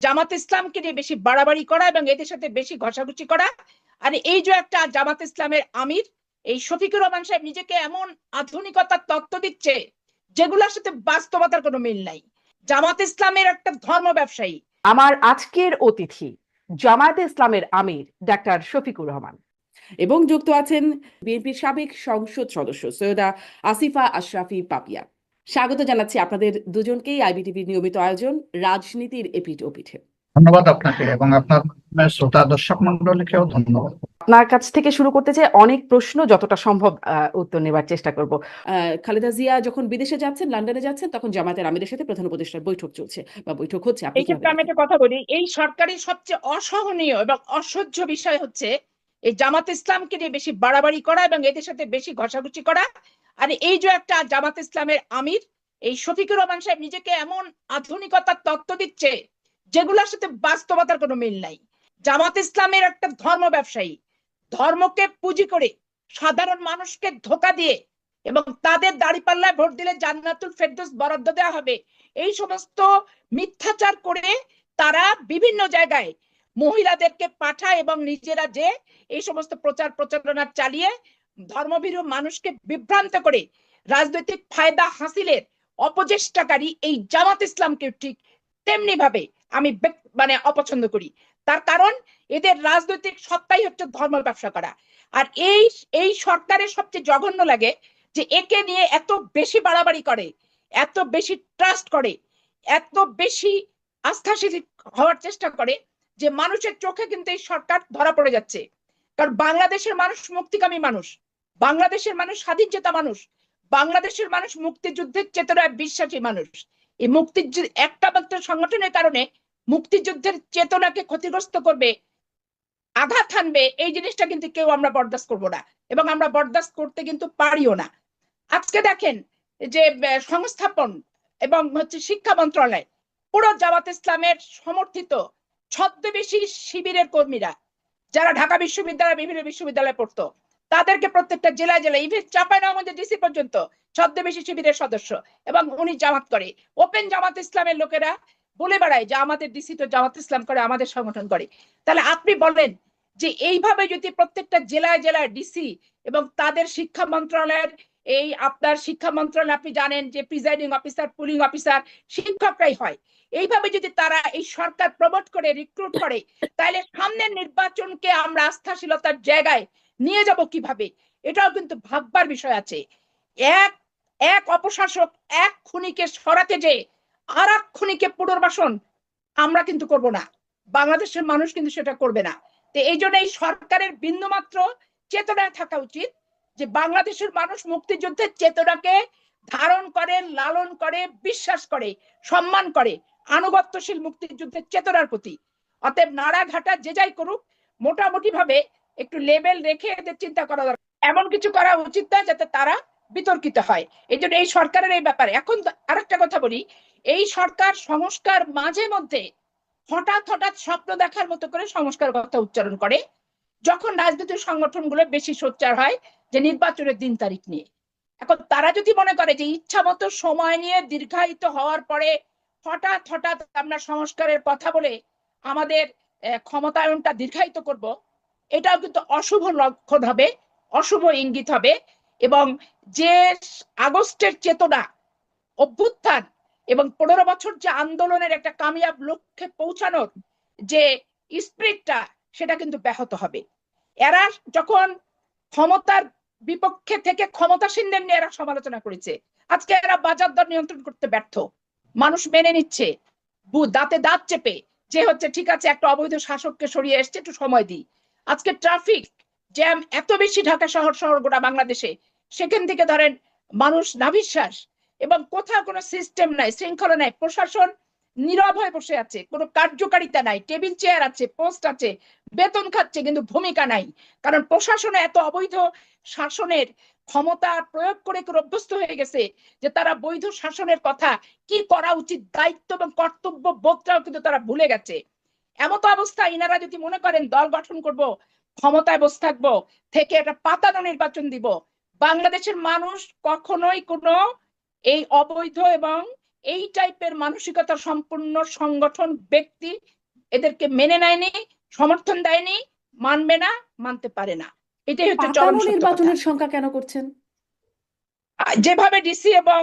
জামাত ইসলামকে নিয়ে বেশি বাড়াবাড়ি করা এবং এদের সাথে বেশি ঘষাঘষি করা। আর এই যে একটা জামাত ইসলামের আমির এই শফিকুর রহমান সাহেব নিজেকে এমন আধুনিকতার তত্ত্ব দিচ্ছে যেগুলোর সাথে বাস্তবতার কোনো মিল নাই। জামাত ইসলামের একটা ধর্ম ব্যবসায়ী। আমার আজকের অতিথি জামায়াতে ইসলামের আমির ডাক্তার শফিকুর রহমান এবং যুক্ত আছেন বিএনপির সাবেক সংসদ সদস্য সৈয়দা আসিফা আশরাফি পাপিয়া। স্বাগত জানাচ্ছি আপনাদের দুজনকেই আইবিটিভির নিয়মিত আয়োজন রাজনীতির এপিঠ ওপিঠে। ধন্যবাদ আপনাকে এবং আপনার শ্রোতা দর্শক মন্ডলীকেও ধন্যবাদ। আপনার কাছ থেকে শুরু করতে চাই, অনেক প্রশ্ন, যতটা সম্ভব উত্তর নেবার চেষ্টা করব। খালেদা জিয়া যখন বিদেশে যাচ্ছেন, লন্ডনে যাচ্ছেন, তখন জামায়াতের আমিরের সাথে প্রধান উপদেষ্টার বৈঠক চলছে বা বৈঠক হচ্ছে। এই ক্ষেত্রে আমি একটা কথা বলি, এই সরকারের সবচেয়ে অসহনীয় এবং অসহ্য বিষয় হচ্ছে এই জামাত ইসলামকে নিয়ে বেশি বাড়াবাড়ি করা এবং এদের সাথে বেশি ঘষাঘষি করা। আর এই যে একটা জামাত ইসলামের আমির এই শফিকুর রহমান সাহেব নিজেকে এমন আধুনিকতার তত্ত্ব দিচ্ছে যেগুলোর সাথে বাস্তবতার কোনো মিল নাই। জামাত ইসলামের একটা ধর্ম ব্যবসায়ী, ধর্মকে পুঁজি করে সাধারণ মানুষকে ধোঁকা দিয়ে এবং তাদের দাঁড়িপাল্লায় ভোট দিলে জান্নাতুল ফেরদৌস বরাদ্দ দেওয়া হবে, এই সমস্ত মিথ্যাচার করে তারা বিভিন্ন জায়গায় মহিলাদেরকে পাঠায় এবং নিজেরা যে এই সমস্ত প্রচার প্রচারণা চালিয়ে ধর্মভীরু মানুষকে বিভ্রান্ত করে রাজনৈতিক ফায়দা হাসিলের অপচেষ্টাকারী এই জামাত ইসলামকে ঠিক তেমনি ভাবে আমি অপছন্দ করি। তার কারণ এদের রাজনৈতিক সত্তাই হচ্ছে ধর্ম ব্যবসা করা। আর এই সরকারের সবচেয়ে জঘন্য লাগে যে একে নিয়ে এত বেশি বাড়াবাড়ি করে, এত বেশি ট্রাস্ট করে, এত বেশি আস্থাশীল হওয়ার চেষ্টা করে যে মানুষের চোখে কিন্তু এই সরকার ধরা পড়ে যাচ্ছে। কারণ বাংলাদেশের মানুষ মুক্তিকামী মানুষ, বাংলাদেশের মানুষ স্বাধীন চেতা মানুষ, বাংলাদেশের মানুষ মুক্তিযুদ্ধের চেতনায় বিশ্বাসী মানুষ। এই মুক্তিযুদ্ধ একটা মাত্র সংগঠনের কারণে মুক্তিযুদ্ধের চেতনাকে ক্ষতিগ্রস্ত করবে, আঘাত হানবে, এই জিনিসটা কিন্তু কেউ আমরা বরদাস্ত করবো না এবং আমরা বরদাস্ত করতে কিন্তু পারিও না। আজকে দেখেন যে সংস্থাপন এবং শিক্ষা মন্ত্রণালয় পুরো জামাত ইসলামের সমর্থিত ছদ্মবেশী শিবিরের কর্মীরা যারা ঢাকা বিশ্ববিদ্যালয় বিভিন্ন বিশ্ববিদ্যালয়ে পড়তো তাদেরকে প্রত্যেকটা জেলায় জেলায় ইভেন চাঁপাইনবাবগঞ্জের ডিসি পর্যন্ত ছদ্মবেশী শিবিরের সদস্য এবং উনি জামাত করে। ওপেন জামাত ইসলামের লোকেরা বলে বেড়ায় যে আমাদের ডিসি তো জামাত ইসলাম করে, আমাদের সংগঠন করে। তাহলে আপনি বলেন যে এইভাবে যদি প্রত্যেকটা জেলায় জেলায় ডিসি এবং তাদের শিক্ষা মন্ত্রণালয়ের এই আপনার শিক্ষা মন্ত্রণালয় আপনি জানেন যে প্রিজাইডিং অফিসার পুলিং অফিসার শিক্ষকরাই হয়, এইভাবে যদি তারা এই সরকার প্রমোট করে রিক্রুট করে তাহলে সামনের নির্বাচনকে আমরা আস্থাশীলতার জায়গায় নিয়ে যাব কিভাবে, এটাও কিন্তু ভাববার বিষয় আছে। এক এক অপশাসক এক খুনিকে সরাতে যে আর এক খুনিকে পুনর্বাসন আমরা কিন্তু করব না, বাংলাদেশের মানুষ কিন্তু সেটা করবে না। তো এই জন্য এই সরকারের বিন্দুমাত্র চেতনায় থাকা উচিত যে বাংলাদেশের মানুষ মুক্তিযুদ্ধের চেতনাকে ধারণ করে, লালন করে, বিশ্বাস করে, সম্মান করে, আনুগত্যশীল মুক্তিযুদ্ধের চেতনার প্রতি। অতএব নাড়াঘাটা যে যাই করুক মোটামুটি ভাবে একটু লেভেল রেখে এদের চিন্তা করা দরকার, এমন কিছু করা উচিত না যাতে তারা বিতর্কিত হয়। এই জন্য এই সরকারের এই ব্যাপারে এখন আরেকটা কথা বলি, এই সরকার সংস্কার মাঝে মধ্যে হঠাৎ হঠাৎ স্বপ্ন দেখার মতো করে সংস্কার কথা উচ্চারণ করে যখন রাজনৈতিক সংগঠনগুলো বেশি সোচ্চার হয় যে নির্বাচনের দিন তারিখ নিয়ে। এখন তারা যদি মনে করে যে ইচ্ছা মতো সময় নিয়ে দীর্ঘায়িত হওয়ার পরে হঠাৎ হঠাৎ আমরা সংস্কারের কথা বলে আমাদের ক্ষমতায়নটা দীর্ঘায়িত করব, এটাও কিন্তু অশুভ লক্ষণ হবে, অশুভ ইঙ্গিত হবে। এবং যে আগস্টের চেতনা, অভ্যুত্থান এবং 15 বছর যে আন্দোলনের একটা কামিয়াব লক্ষ্যে পৌঁছানোর যে স্পিরিটটা সেটা কিন্তু ব্যাহত হবে। এরা যখন ক্ষমতার বিপক্ষে থেকে ক্ষমতাসীনদের নিয়ে এরা সমালোচনা করেছে, আজকে এরা বাজার দর নিয়ন্ত্রণ করতে ব্যর্থ, মানুষ মেনে নিচ্ছে দাঁতে দাঁত চেপে যে হচ্ছে ঠিক আছে একটা অবৈধ শাসককে সরিয়ে এসছে একটু সময় দিই। আজকে ট্রাফিক জ্যাম এত বেশি ঢাকা শহর শহর গোটা বাংলাদেশে, সেখান থেকে ধরেন মানুষ নাভিশ্বাস এবং কোথাও কোনো সিস্টেম নাই, শৃঙ্খলা নাই, প্রশাসন নীরব হয়ে বসে আছে, কোনো কার্যকারিতা নাই, টেবিল চেয়ার আছে, পোস্ট আছে, বেতন খাচ্ছে কিন্তু ভূমিকা নাই। কারণ প্রশাসনে এত অবৈধ শাসনের ক্ষমতা প্রয়োগ করে অভ্যস্ত হয়ে গেছে যে তারা বৈধ শাসনের কথা কি করা উচিত দায়িত্ব এবং কর্তব্য বোধটাও কিন্তু তারা ভুলে গেছে। এমত অবস্থায় ইনারা যদি মনে করেন দল গঠন করব, ক্ষমতায় বসে থাকবো, থেকে একটা পাতানো নির্বাচন দিব, বাংলাদেশের মানুষ কখনোই কোনো এই অবৈধ এবং এই টাইপের মানসিকতা সম্পূর্ণ সংগঠন ব্যক্তি এদেরকে মেনে নেয়নি, সমর্থন দেয়নি, মানবে না, মানতে পারে না। এটাই হচ্ছে চরম পাতানো সত্য কথা। নির্বাচনের সংখ্যা কেন করছেন? যেভাবে ডিসি এবং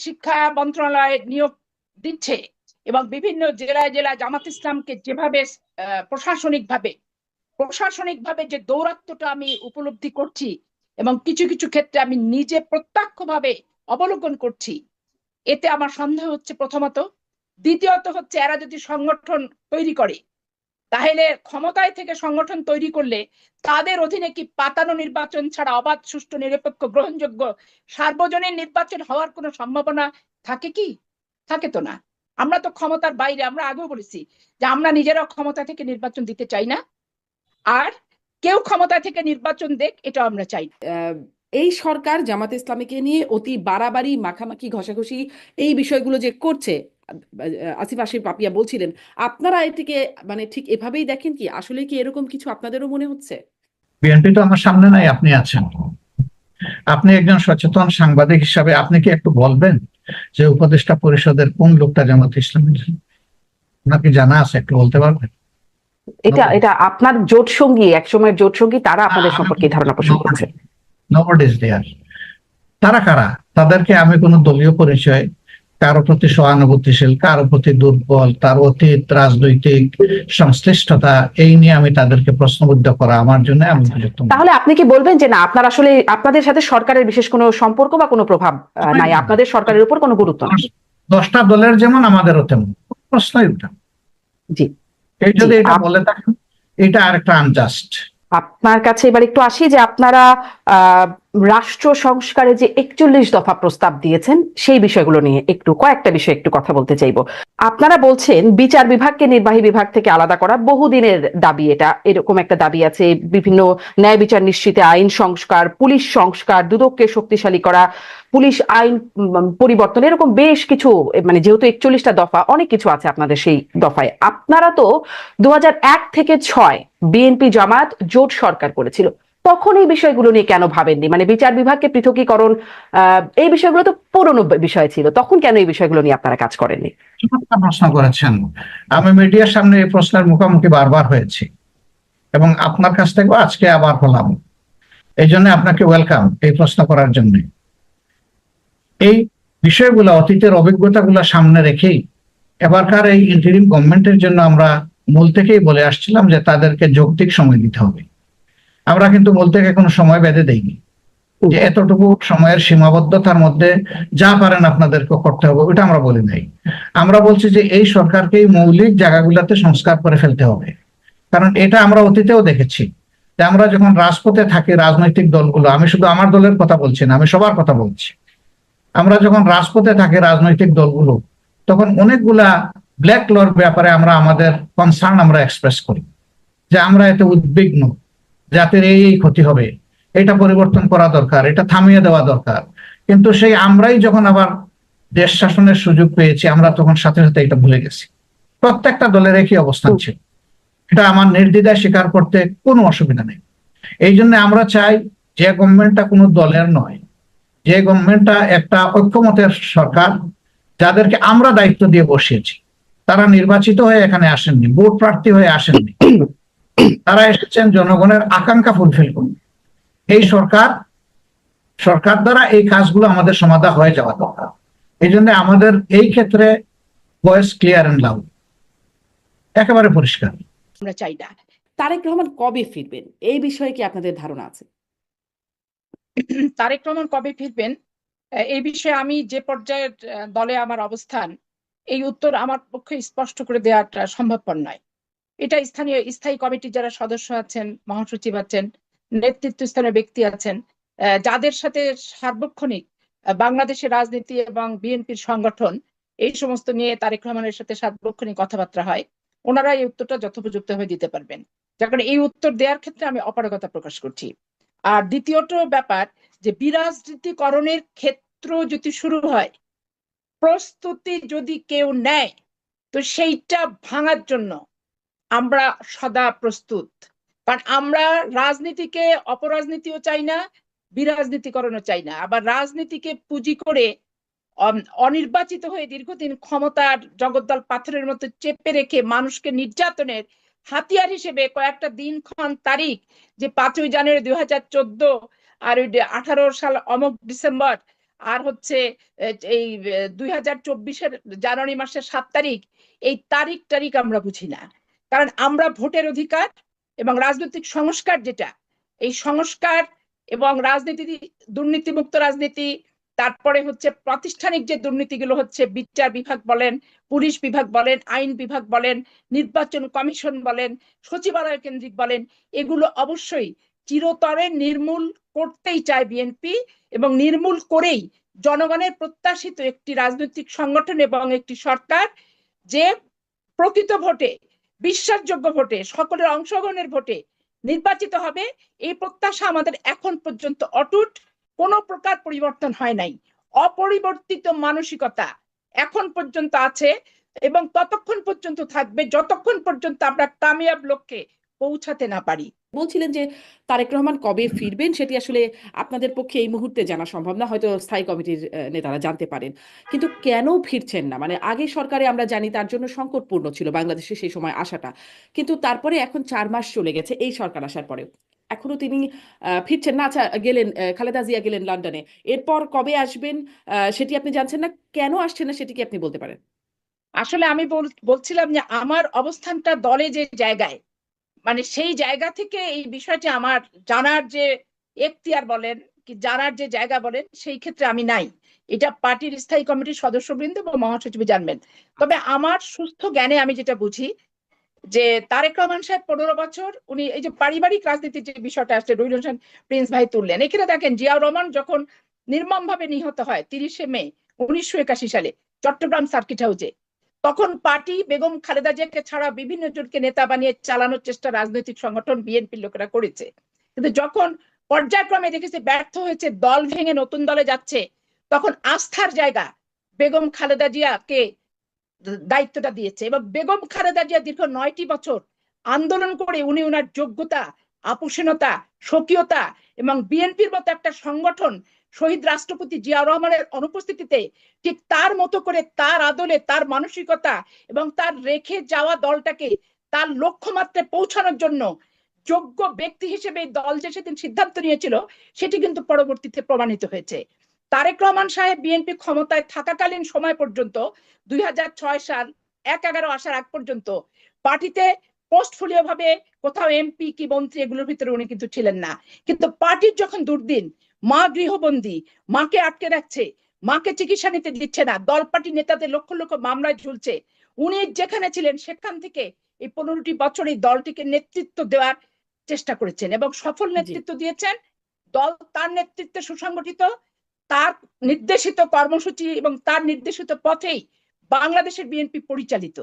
শিক্ষা মন্ত্রণালয় নিয়োগ দিচ্ছে এবং বিভিন্ন জেলায় জেলায় জামাত ইসলামকে যেভাবে প্রশাসনিকভাবে যে দৌরাত্ম্যটা আমি উপলব্ধি করছি এবং কিছু কিছু ক্ষেত্রে আমি নিজে প্রত্যক্ষভাবে অবলোকন করছি, এতে আমার সন্দেহ হচ্ছে প্রথমত। দ্বিতীয়ত হচ্ছে এরা যদি সংগঠন তৈরি করে, তাহলে ক্ষমতায় থেকে সংগঠন তৈরি করলে তাদের অধীনে কি পাতানো নির্বাচন ছাড়া অবাধ, সুষ্ঠু, নিরপেক্ষ, গ্রহণযোগ্য সার্বজনীন নির্বাচন হওয়ার কোনো সম্ভাবনা থাকে কি? থাকে তো না। আমরা তো ক্ষমতার বাইরে। আমরা আগেও বলেছি যে আমরা নিজেরাও ক্ষমতা থেকে নির্বাচন দিতে চাই না, আর কেউ ক্ষমতা থেকে নির্বাচন দেখ, এটা আমরা চাই না। এই সরকার জামাত ইসলামীকে নিয়ে অতি বাড়াবাড়ি, মাখামাখি, ঘষাঘষি এই বিষয়গুলো যে করছে, আসিফ আশিফ পাপিয়া বলছিলেন, আপনারা এটিকে মানে ঠিক এভাবেই দেখেন কি? আসলে কি এরকম কিছু আপনাদেরও মনে হচ্ছে? বিএনপি তো আমার সামনে নাই, আপনি আছেন। আপনি একজন সচেতন সাংবাদিক হিসাবে আপনি কি একটু বলবেন যে উপদেষ্টা পরিষদের কোন লোকটা জামাত ইসলামী? আপনার কি জানা আছে? একটু বলতে পারবেন? এটা আপনার জোট সঙ্গী, একসময়ের জোট সঙ্গী, তারা আপনাদের সম্পর্কে ধারণা পোষণ করছে। Nobody is there. তারা কারা? তাদেরকে আমি কোনো দলীয় পরিচয়, কারো প্রতি সহানুভূতিশীল, কারো প্রতি দুর্বল, তার অতীত রাজনৈতিক সংশ্লিষ্টতা, এই নিয়ে আমি তাদেরকে প্রশ্নবিদ্ধ করা আমার জন্য আমি উপযুক্ত নই। তাহলে আপনি কি বলবেন যে না, আপনার আসলে আপনাদের সাথে সরকারের বিশেষ কোনো সম্পর্ক বা কোনো প্রভাব নাই, আপনাদের সরকারের উপর কোনো গুরুত্ব নেই? 10টা দলের যেমন আমাদেরও তেমন, প্রশ্নই ওঠে না। জি, এই যদি এটা বলে থাকেন, এটা আরেকটা আনজাস্ট। আপনার কাছে এবার একটু আসি যে আপনারা রাষ্ট্র সংস্কারে যে 41 দফা প্রস্তাব দিয়েছেন, সেই বিষয়গুলো নিয়ে কয়েকটা বিষয় একটু কথা বলতে চাইবো। আপনারা বলছেন বিচার বিভাগকে নির্বাহী বিভাগ থেকে আলাদা করা, বহুদিনের দাবি এটা, এরকম একটা দাবি আছে। বিভিন্ন ন্যায় বিচার নিশ্চিতে আইন সংস্কার, পুলিশ সংস্কার, দুদককে শক্তিশালী করা, পুলিশ আইন পরিবর্তন, এরকম বেশ কিছু, মানে যেহেতু 41টা দফা, অনেক কিছু আছে আপনাদের সেই দফায়। আপনারা তো 2001 থেকে 6 বিএনপি জামাত জোট সরকার করেছিল, তখন এই বিষয়গুলো নিয়ে কেন ভাবেননি? মানে বিচার বিভাগকে পৃথকীকরণ, এই বিষয়গুলো তো পুরনো বিষয় ছিল, তখন কেন এই বিষয়গুলো নিয়ে আপনারা কাজ করেননি? প্রশ্ন করেছেন। আমি মিডিয়ার সামনে এই প্রশ্নের মুখোমুখি বারবার হয়েছি এবং আপনার কাছ থেকেও আজকে আবার হলাম। এই জন্য আপনাকে ওয়েলকাম এই প্রশ্ন করার জন্য। এই বিষয়গুলো, অতীতের অভিজ্ঞতাগুলো সামনে রেখেই এবারকার এই ইন্টারিম গভর্নমেন্টের জন্য আমরা মূল থেকেই বলে আসছিলাম যে তাদেরকে যৌক্তিক সময় দিতে হবে। আমরা কিন্তু মূল থেকে কোনো সময় বেঁধে দেইনি যে এতটুকু সময়ের সীমাবদ্ধতার মধ্যে যা পারেন আপনাদেরকে করতে হবে, ওটা আমরা বলি নাই। আমরা বলছি যে এই সরকারকে এই মৌলিক জায়গাগুলোতে সংস্কার করে ফেলতে হবে। কারণ এটা আমরা অতীতেও দেখেছি যে আমরা যখন রাজপথে থাকি, রাজনৈতিক দলগুলো, আমি শুধু আমার দলের কথা বলছি না, আমি সবার কথা বলছি, আমরা যখন রাজপথে থাকি রাজনৈতিক দলগুলো, তখন অনেকগুলা ব্ল্যাক লর ব্যাপারে আমরা আমাদের কনসার্ন আমরা এক্সপ্রেস করি যে আমরা এতে উদ্বিগ্ন, জাতির এই ক্ষতি হবে, এটা পরিবর্তন করা দরকার, এটা থামিয়ে দেওয়া দরকার। কিন্তু সেই আমরাই যখন আবার দেশ শাসনের সুযোগ পেয়েছি, আমরা তখন সাথে সাথে এটা ভুলে গেছি। প্রত্যেকটা দলের একই অবস্থান ছিল, এটা আমার নির্দ্বিধায় স্বীকার করতে কোনো অসুবিধা নেই। এই জন্য আমরা চাই যে গভর্নমেন্টটা কোনো দলের নয়, যে গভর্নমেন্টটা একটা ঐক্যমতের সরকার, যাদেরকে আমরা দায়িত্ব দিয়ে বসিয়েছি। তারা নির্বাচিত হয়ে এখানে আসেননি, ভোট প্রার্থী হয়ে আসেননি, তারা এসেছেন জনগণের আকাঙ্ক্ষা ফুলফিল করুন। এই সরকার দ্বারা এই কাজগুলো আমাদের সমাধান হয়ে যাওয়া দরকার। এই জন্য আমাদের এই ক্ষেত্রে ভয়েস ক্লিয়ার এন্ড লাউড, একেবারে পরিষ্কার। আমরা চাই না। তারেক রহমান কবে ফিরবেন, এই বিষয়ে কি আপনাদের ধারণা আছে? তারেক রহমান কবে ফিরবেন এই বিষয়ে আমি যে পর্যায়ে দলে আমার অবস্থান, এই উত্তর আমার পক্ষে স্পষ্ট করে দেওয়াটা সম্ভবপর নয়। এটা স্থায়ী কমিটির যারা সদস্য আছেন, মহাসচিব আছেন, নেতৃত্বস্থানীয় ব্যক্তি আছেন, যাদের সাথে সার্বক্ষণিক বাংলাদেশের রাজনীতি এবং বিএনপির সংগঠন এই সমস্ত নিয়ে তারেক রহমানের সাথে সার্বক্ষণিক কথাবার্তা হয়, ওনারা এই উত্তরটা যথোপযুক্ত হয়ে দিতে পারবেন। যার কারণে এই উত্তর দেওয়ার ক্ষেত্রে আমি অপারগতা প্রকাশ করছি। আর দ্বিতীয়ত ব্যাপার, যে বিরাজনীতিকরণের ক্ষেত্র যদি শুরু হয়, প্রস্তুতি যদি কেউ নেয়, তো সেইটা ভাঙার জন্য আমরা সদা প্রস্তুত। কারণ আমরা রাজনীতিকে অপরাজনীতিও চাই না, বিরাজনীতিকরণও চাই না। আবার রাজনীতিকে পুঁজি করে অনির্বাচিত হয়ে দীর্ঘদিন ক্ষমতার জগদ্দল পাথরের মতো চেপে রেখে মানুষকে নির্যাতনের হাতিয়ার হিসেবে কয়েকটা দিনক্ষণ তারিখ, যে 5ই জানুয়ারি 2014, আর ওই 18 সাল অমুক ডিসেম্বর, আর হচ্ছে এই 2024-এর জানুয়ারি মাসের 7 তারিখ, এই তারিখ আমরা বুঝি না। কারণ আমরা ভোটের অধিকার এবং রাজনৈতিক সংস্কার, যেটা এই সংস্কার এবং রাজনীতি, দুর্নীতিমুক্ত রাজনীতি, তারপরে হচ্ছে প্রাতিষ্ঠানিক যে দুর্নীতিগুলো হচ্ছে, বিচার বিভাগ বলেন, পুলিশ বিভাগ বলেন, আইন বিভাগ বলেন, নির্বাচন কমিশন বলেন, সচিবালয় কেন্দ্রিক বলেন, এগুলো অবশ্যই চিরতরে নির্মূল করতেই চায় বিএনপি, এবং নির্মূল করেই জনগণের প্রত্যাশিত একটি রাজনৈতিক সংগঠন এবং একটি সরকার, যে প্রকৃত ভোটে, বিশ্বাসযোগ্য ভোটে, সকলের অংশগ্রহণের ভোটে নির্বাচিত হবে, এই প্রত্যাশা আমাদের এখন পর্যন্ত অটুট, কোনো প্রকার পরিবর্তন হয় নাই। অপরিবর্তিত মানসিকতা এখন পর্যন্ত আছে এবং ততক্ষণ পর্যন্ত থাকবে যতক্ষণ পর্যন্ত আমরা কামিয়াব লক্ষ্যে পৌঁছাতে না পারি। বলছিলেন যে তারেক রহমান কবে ফিরবেন সেটি আসলে আপনাদের পক্ষে এই মুহূর্তে জানা সম্ভব না, হয়তো স্থায়ী কমিটির নেতারা জানতে পারেন। কিন্তু কেন ফিরছেন না, মানে আগে সরকারে আমরা জানি তার জন্য সংকটপূর্ণ ছিল বাংলাদেশে সেই সময় আসাটা, কিন্তু তারপরে এখন 4 মাস চলে গেছে এই সরকার আসার পরে, এখনো তিনি ফিরছেন না। আচ্ছা, গেলেন, খালেদা জিয়া গেলেন লন্ডনে, এরপর কবে আসবেন সেটি আপনি জানছেন না, কেন আসছেন না সেটি কি আপনি বলতে পারেন? আসলে আমি বলছিলাম যে আমার অবস্থানটা দলে যে জায়গায়, মানে সেই জায়গা থেকে এই বিষয়টি আমার জানার যে এখতিয়ার বলেন কি জানার যে জায়গা বলেন, সেই ক্ষেত্রে আমি নাই। এটা পার্টির স্থায়ী কমিটির সদস্যবৃন্দ এবং মহাসচিব জানবেন। তবে আমার সুস্থ জ্ঞানে আমি যেটা বুঝি, যে তারেক রহমান সাহেব 15 বছর উনি এই যে পারিবারিক রাজনীতির যে বিষয়টা আসছে, রুহুল হোসেন প্রিন্স ভাই তুললেন, এখানে দেখেন জিয়াউর রহমান যখন নির্মম ভাবে নিহত হয় 30শে মে 1981 সালে চট্টগ্রাম সার্কিট হাউসে, তখন পার্টি বেগম খালেদা জিয়াকে ছাড়া বিভিন্ন জনকে নেতা বানিয়ে চালানোর চেষ্টা রাজনৈতিক সংগঠন বিএনপির লোকেরা করেছে। কিন্তু যখন পর্যায়ক্রমে দেখেছে ব্যর্থ হয়েছে, দল ভেঙে নতুন দলে যাচ্ছে, তখন আস্থার জায়গা বেগম খালেদা জিয়াকে দায়িত্বটা দিয়েছে। এবং বেগম খালেদা জিয়া দীর্ঘ 9টি বছর আন্দোলন করে উনি ওনার যোগ্যতা, আপোষহীনতা, স্বকীয়তা এবং বিএনপির মতো একটা সংগঠন শহীদ রাষ্ট্রপতি জিয়াউর রহমানের অনুপস্থিতিতে ঠিক তার মতো করে, তার আদলে, তার মানসিকতা এবং তার রেখে যাওয়া দলটাকে তার লক্ষ্যমাত্রায় পৌঁছানোর জন্য যোগ্য ব্যক্তি হিসেবে এই দল যে সেদিন সিদ্ধান্ত নিয়েছিল, সেটি কিন্তু পরবর্তীতে প্রমাণিত হয়েছে। তারেক রহমান সাহেব বিএনপি ক্ষমতায় থাকাকালীন সময় পর্যন্ত 2006 সাল 1/11 আসার আগ পর্যন্ত পার্টিতে পোস্টফোলিও ভাবে কোথাও এমপি কি মন্ত্রী এগুলোর ভিতরে উনি কিন্তু ছিলেন না। কিন্তু পার্টির যখন দুর্দিন, মা গৃহবন্দী, মাকে আটকে রাখছে, মাকে চিকিৎসা নিতে দিচ্ছে না, দল পার্টি নেতাদের লক্ষ লক্ষ মামলায় ঝুলছে, উনি যেখানে ছিলেন সেখান থেকে এই 15টি বছর এই দলটিকে নেতৃত্ব দেওয়ার চেষ্টা করেছেন এবং সফল নেতৃত্ব দিয়েছেন। দল তার নেতৃত্বে সুসংগঠিত, তার নির্দেশিত কর্মসূচি এবং তার নির্দেশিত পথেই বাংলাদেশের বিএনপি পরিচালিত।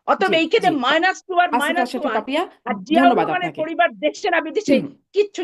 অতএব এইখানে -2 আর আসিফ -1 আশরাফি পাপিয়া, আর জিয়াউর ধন্যবাদ রহমানের আপনাকে। পরিবার দেশে না বিদেশে কিচ্ছু